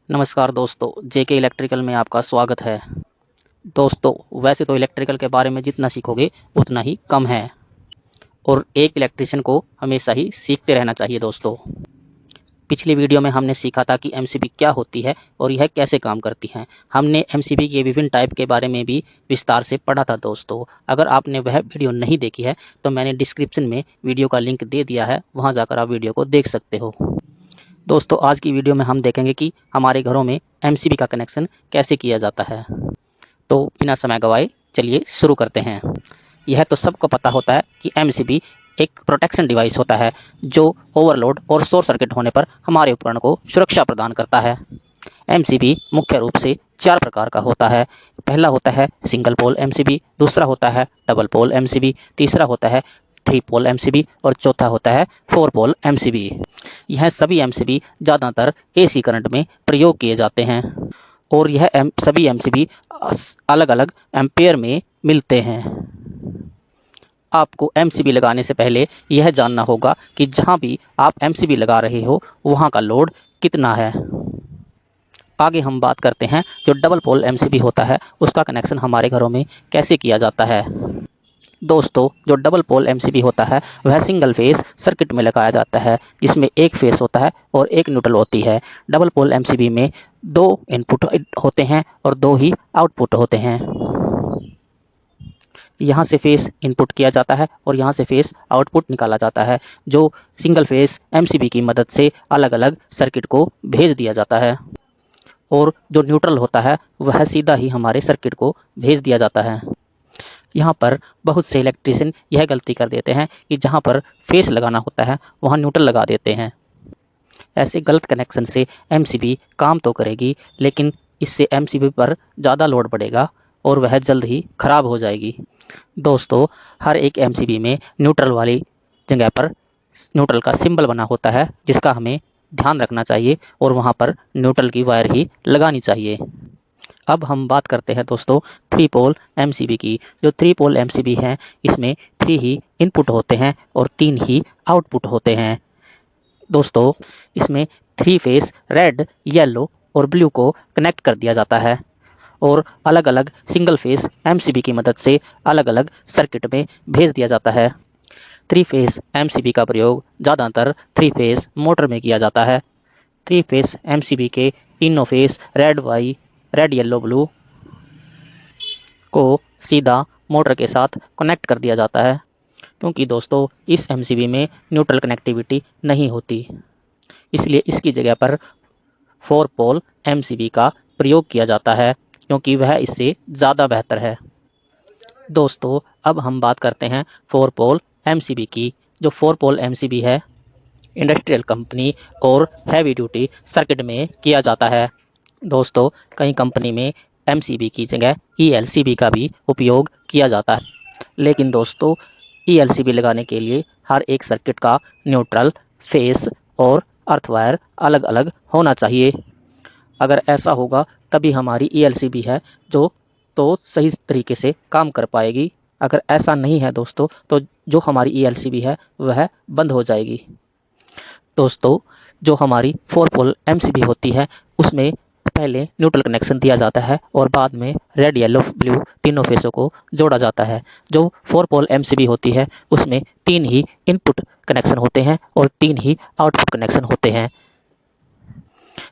नमस्कार दोस्तों, जेके इलेक्ट्रिकल में आपका स्वागत है। दोस्तों, वैसे तो इलेक्ट्रिकल के बारे में जितना सीखोगे उतना ही कम है और एक इलेक्ट्रिशियन को हमेशा ही सीखते रहना चाहिए। दोस्तों, पिछली वीडियो में हमने सीखा था कि एमसीबी क्या होती है और यह कैसे काम करती है। हमने एमसीबी के विभिन्न टाइप के बारे में भी विस्तार से पढ़ा था। दोस्तों, अगर आपने वह वीडियो नहीं देखी है तो मैंने डिस्क्रिप्शन में वीडियो का लिंक दे दिया है, वहाँ जाकर आप वीडियो को देख सकते हो। दोस्तों, आज की वीडियो में हम देखेंगे कि हमारे घरों में एमसीबी का कनेक्शन कैसे किया जाता है। तो बिना समय गवाए चलिए शुरू करते हैं। यह तो सबको पता होता है कि एमसीबी एक प्रोटेक्शन डिवाइस होता है जो ओवरलोड और शॉर्ट सर्किट होने पर हमारे उपकरण को सुरक्षा प्रदान करता है। एमसीबी मुख्य रूप से 4 प्रकार का होता है। पहला होता है सिंगल पोल एमसीबी, दूसरा होता है डबल पोल एमसीबी, तीसरा होता है 3 पोल एमसीबी और चौथा होता है 4 पोल एमसीबी। यह सभी एमसीबी ज़्यादातर एसी करंट में प्रयोग किए जाते हैं और यह सभी एमसीबी अलग अलग एम्पेयर में मिलते हैं। आपको एमसीबी लगाने से पहले यह जानना होगा कि जहां भी आप एमसीबी लगा रहे हो वहां का लोड कितना है। आगे हम बात करते हैं जो डबल पोल एमसीबी होता है उसका कनेक्शन हमारे घरों में कैसे किया जाता है। दोस्तों, जो डबल पोल एमसीबी होता है वह सिंगल फेस सर्किट में लगाया जाता है जिसमें एक फेस होता है और एक न्यूट्रल होती है। डबल पोल एमसीबी में 2 इनपुट होते हैं और 2 ही आउटपुट होते हैं। यहाँ से फेस इनपुट किया जाता है और यहाँ से फेस आउटपुट निकाला जाता है, जो सिंगल फेस एमसीबी की मदद से अलग अलग सर्किट को भेज दिया जाता है और जो न्यूट्रल होता है वह सीधा ही हमारे सर्किट को भेज दिया जाता है। यहाँ पर बहुत से इलेक्ट्रिशियन यह गलती कर देते हैं कि जहाँ पर फेस लगाना होता है वहाँ न्यूट्रल लगा देते हैं। ऐसे गलत कनेक्शन से एमसीबी काम तो करेगी लेकिन इससे एमसीबी पर ज़्यादा लोड पड़ेगा और वह जल्द ही खराब हो जाएगी। दोस्तों, हर एक एमसीबी में न्यूट्रल वाली जगह पर न्यूट्रल का सिंबल बना होता है जिसका हमें ध्यान रखना चाहिए और वहाँ पर न्यूट्रल की वायर ही लगानी चाहिए। अब हम बात करते हैं दोस्तों 3 पोल एमसीबी की। जो 3 पोल एमसीबी है इसमें 3 ही इनपुट होते हैं और 3 ही आउटपुट होते हैं। दोस्तों, इसमें 3 फेस रेड, येलो और ब्लू को कनेक्ट कर दिया जाता है और अलग अलग सिंगल फेस एमसीबी की मदद से अलग अलग सर्किट में भेज दिया जाता है। 3 फेस एमसीबी का प्रयोग ज़्यादातर 3 फेस मोटर में किया जाता है। 3 फेस एमसीबी के तीनों फेस रेड येलो ब्लू को सीधा मोटर के साथ कनेक्ट कर दिया जाता है क्योंकि दोस्तों इस एमसीबी में न्यूट्रल कनेक्टिविटी नहीं होती, इसलिए इसकी जगह पर 4 पोल एमसीबी का प्रयोग किया जाता है क्योंकि वह इससे ज़्यादा बेहतर है। दोस्तों, अब हम बात करते हैं 4 पोल एमसीबी की। जो 4 पोल एमसीबी है इंडस्ट्रियल कंपनी और हैवी ड्यूटी सर्किट में किया जाता है। दोस्तों, कई कंपनी में एमसीबी की जगह ईएलसीबी का भी उपयोग किया जाता है, लेकिन दोस्तों ईएलसीबी लगाने के लिए हर एक सर्किट का न्यूट्रल, फेस और अर्थ वायर अलग अलग होना चाहिए। अगर ऐसा होगा तभी हमारी ईएलसीबी है जो तो सही तरीके से काम कर पाएगी। अगर ऐसा नहीं है दोस्तों तो जो हमारी ईएलसीबी है वह बंद हो जाएगी। दोस्तों, जो हमारी 4 पोल एमसीबी होती है उसमें पहले न्यूट्रल कनेक्शन दिया जाता है और बाद में रेड, येलो, ब्लू तीनों फेसों को जोड़ा जाता है। जो 4 पोल एमसीबी होती है उसमें 3 ही इनपुट कनेक्शन होते हैं और 3 ही आउटपुट कनेक्शन होते हैं।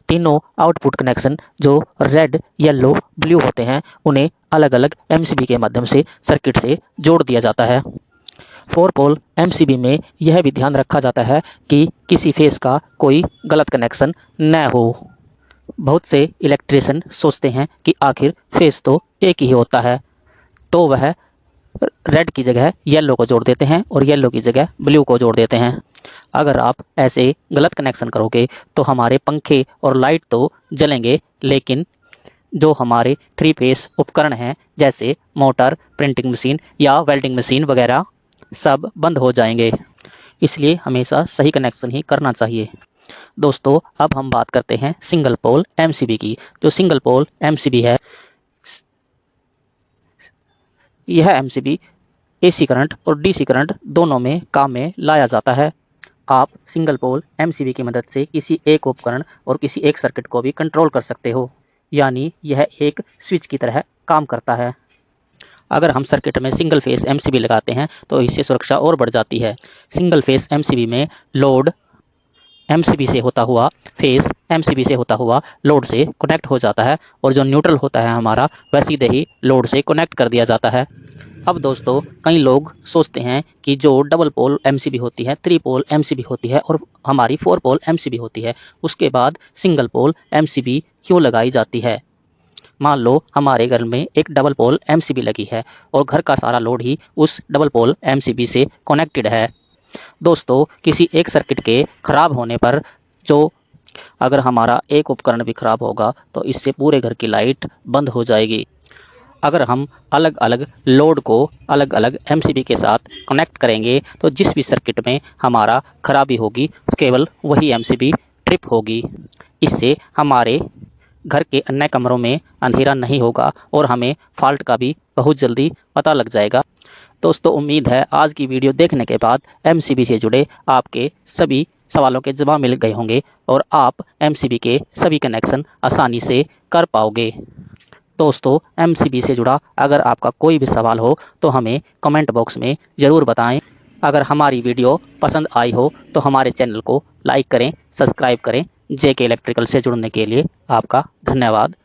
तीनों आउटपुट कनेक्शन जो रेड, येलो, ब्लू होते हैं उन्हें अलग अलग एमसीबी के माध्यम से सर्किट से जोड़ दिया जाता है। 4 पोल एमसीबी में यह भी ध्यान रखा जाता है कि किसी फेस का कोई गलत कनेक्शन न हो। बहुत से इलेक्ट्रिशियन सोचते हैं कि आखिर फेस तो एक ही होता है, तो वह रेड की जगह येलो को जोड़ देते हैं और येलो की जगह ब्लू को जोड़ देते हैं। अगर आप ऐसे गलत कनेक्शन करोगे तो हमारे पंखे और लाइट तो जलेंगे लेकिन जो हमारे 3 फेस उपकरण हैं जैसे मोटर, प्रिंटिंग मशीन या वेल्डिंग मशीन वगैरह सब बंद हो जाएंगे। इसलिए हमेशा सही कनेक्शन ही करना चाहिए। दोस्तों, अब हम बात करते हैं सिंगल पोल एमसीबी की। जो सिंगल पोल एमसीबी है यह एमसीबी एसी करंट और डीसी करंट दोनों में काम में लाया जाता है। आप सिंगल पोल एमसीबी की मदद से किसी एक उपकरण और किसी एक सर्किट को भी कंट्रोल कर सकते हो, यानी यह एक स्विच की तरह काम करता है। अगर हम सर्किट में सिंगल फेस एमसीबी लगाते हैं तो इससे सुरक्षा और बढ़ जाती है। सिंगल फेस एमसीबी में लोड एमसीबी से होता हुआ फेस एमसीबी से होता हुआ लोड से कनेक्ट हो जाता है और जो न्यूट्रल होता है हमारा वह सीधे ही लोड से कनेक्ट कर दिया जाता है। अब दोस्तों, कई लोग सोचते हैं कि जो डबल पोल एमसीबी होती है, 3 पोल एमसीबी होती है और हमारी 4 पोल एमसीबी होती है, उसके बाद सिंगल पोल एमसीबी क्यों लगाई जाती है। मान लो हमारे घर में एक डबल पोल एमसीबी लगी है और घर का सारा लोड ही उस डबल पोल एमसीबी से कनेक्टेड है। दोस्तों, किसी एक सर्किट के खराब होने पर जो अगर हमारा एक उपकरण भी खराब होगा तो इससे पूरे घर की लाइट बंद हो जाएगी। अगर हम अलग अलग लोड को अलग अलग एमसीबी के साथ कनेक्ट करेंगे तो जिस भी सर्किट में हमारा खराबी होगी केवल वही एमसीबी ट्रिप होगी। इससे हमारे घर के अन्य कमरों में अंधेरा नहीं होगा और हमें फॉल्ट का भी बहुत जल्दी पता लग जाएगा। दोस्तों, उम्मीद है आज की वीडियो देखने के बाद एमसीबी से जुड़े आपके सभी सवालों के जवाब मिल गए होंगे और आप एमसीबी के सभी कनेक्शन आसानी से कर पाओगे। दोस्तों, एमसीबी से जुड़ा अगर आपका कोई भी सवाल हो तो हमें कमेंट बॉक्स में ज़रूर बताएं। अगर हमारी वीडियो पसंद आई हो तो हमारे चैनल को लाइक करें, सब्सक्राइब करें। जेके इलेक्ट्रिकल से जुड़ने के लिए आपका धन्यवाद।